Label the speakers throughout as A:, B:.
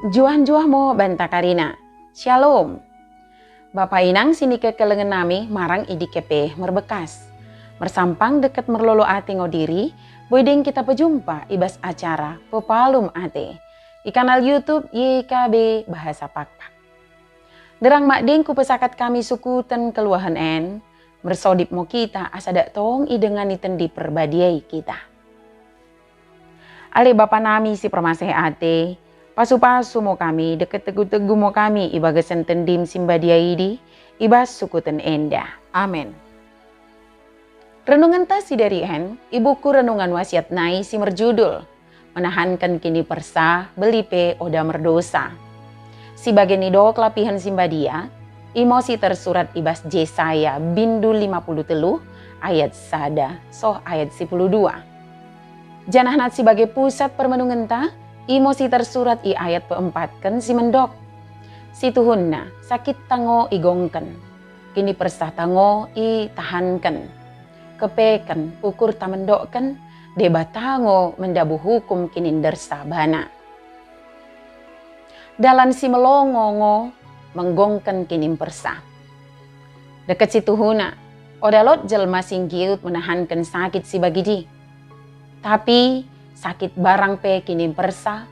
A: Juah-juah mo banta Karina. Shalom. Bapak inang sini ke kelengen nami marang idi kepe merbekas. Mersampang deket merlolo ate ngodiri, boydeng kita pejumpa ibas acara Pepalum Ate. Di kanal YouTube YKB Bahasa Pakpak. Derang makdeng ku pesakat kami suku ten keluahan en, mersodip mo kita asadak tong idengan iten di perbadiai kita. Ale bapa nami si permaseh ate, pasu-pasu mo kami, deket tegu-tegu mo kami, ibagasan tendim simbadiai di, ibas suku ten enda. Amin. Renungan tasi dari en, ibuku renungan wasiat nai si merjudul, menahankan kini persa, belipe oda merdosa. Si bagian ido kelapihan simbadia, imosi tersurat ibas Jesaya bindu 50 teluh, ayat sada, soh ayat 12. Janah nat sebagai pusat permenungan ta, imosi tersurat i ayat keempatkan si mendok. Si tuhunna sakit tango igongken, kini persah tango i tahanken. Kepeken ukur ta mendokken, deba tango mendabu hukum kini dersa bana. Dalan si melongongo menggongken kini persah. Deket si tuhuna, odalot jelma singgiut menahankan sakit si bagidi. Tapi sakit barang pe kini persa,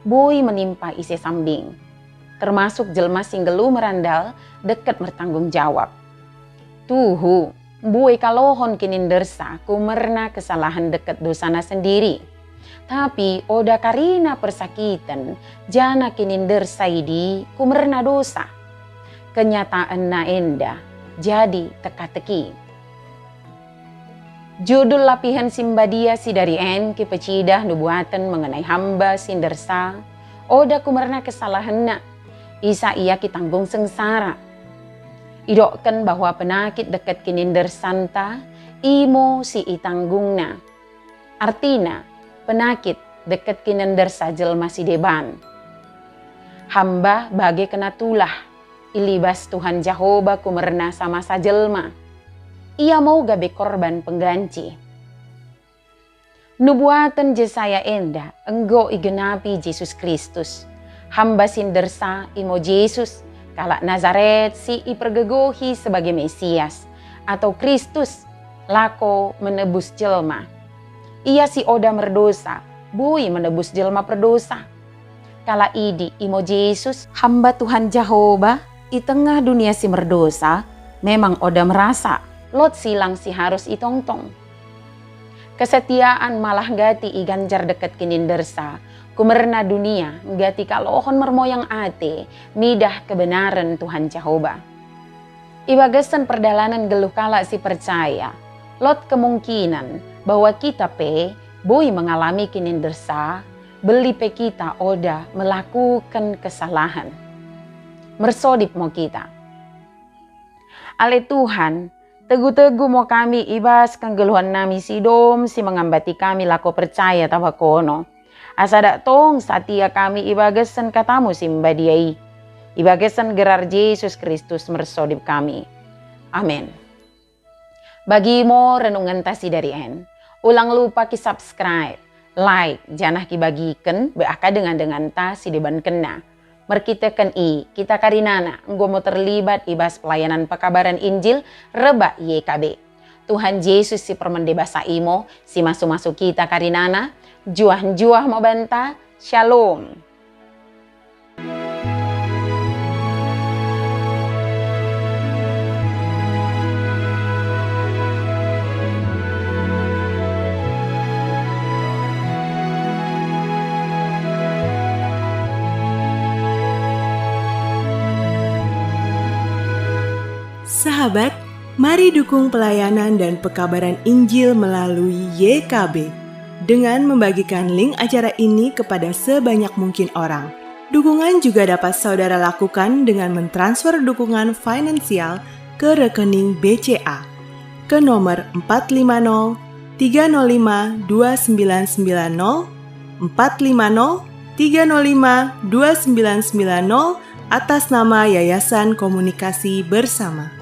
A: boi menimpa isi sambing. Termasuk jelma singgelu merandal deket bertanggung jawab. Tuhu, boi kalohon kini dersa kumerna kesalahan deket dosana sendiri. Tapi oda karina persakitan, jana kini dersa idi kumerna dosa. Kenyataan na enda, jadi teka-teki. Judul lapihan simbadia si dari en ki pecidah nubuatan mengenai hamba sindersa. Oda kumerna kesalahan na. Isa ia kitanggung sengsara. Idokkan bahwa penakit dekat kininder santa. Imo si itanggungna. Artina penakit dekat kininder sajel masih deban. Hamba bagai kena tulah. Ilibas Tuhan Jehovah kumerna sama sajelma. Ia mau gabe korban pengganti. Nubuatan Jesaya enda enggo igenapi Yesus Kristus. Hamba sindersa imo Yesus kalak Nazaret si ipergegohi sebagai Mesias atau Kristus lako menebus jelma. Ia si oda merdosa, bui menebus jelma perdosa. Kala idi imo Yesus hamba Tuhan Jehovah i tengah dunia si merdosa memang oda merasa lot silang si harus itongtong. Kesetiaan malah gati iganjar deket kinindersa. Kumerna dunia gati kalohon mermoyang ate. Midah kebenaran Tuhan Jehovah. Ibagasan perdalanan geluh kala si percaya. Lot kemungkinan bahwa kita pe boy mengalami kinindersa. Beli pe kita oda melakukan kesalahan. Mersodip mo kita. Ale Tuhan, tegu-tegu mo kami ibas kang geluhan nami sidom si mengambati kami lako percaya tabakono. Asada tong satia kami ibagasan katamu simbadiai. Ibagasan gerar Yesus Kristus mersodip kami. Amin. Bagi mo renungan tasi dari en. Ulang lupa ki subscribe, like, janah ki bagikan beaka dengan ta si deban kena. Merkitakan kita karinana enggo mo terlibat ibas pelayanan pekabaran Injil reba YKB. Tuhan Yesus si permendebasa imo si masuk-masuk kita karinana juah-juah mo banta. Shalom.
B: Sahabat, mari dukung pelayanan dan pekabaran Injil melalui YKB dengan membagikan link acara ini kepada sebanyak mungkin orang. Dukungan juga dapat saudara lakukan dengan mentransfer dukungan finansial ke rekening BCA ke nomor 450 305 2990 450 305 2990 atas nama Yayasan Komunikasi Bersama.